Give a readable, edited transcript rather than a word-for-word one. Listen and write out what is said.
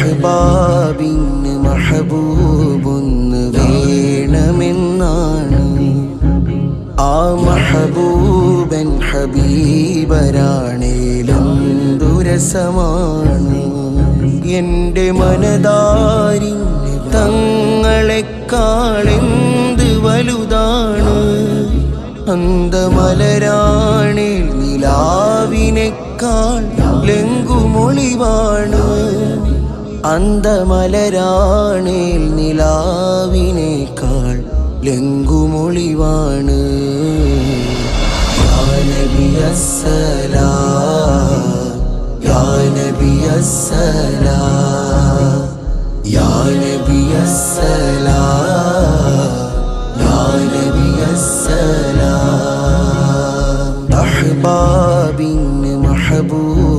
അഹ്ബാബിന് മഹബൂബൊന്ന് വേണമെന്നാണ്. ആ മഹബൂബൻ ഹബീബരാണേലും ദുരസമാണ്. എൻ്റെ മനതാരി തങ്ങളെക്കാളെന്ത് വലുതാണ്. അന്തമലരാണിൽ നിലാവിനേക്കാൾ ലങ്കുമൊളിവാണ്. അന്തമലരാണിൽ നിലാവിനേക്കാൾ ലങ്കുമൊളിവാണ്. യാ നബി അസ്സലാം, യാ നബി അസ്സലാം, യാ നബി അസ്സലാം, യാ നബി അസ്സലാം. അഹ്ബാബിന് മഹബൂബ്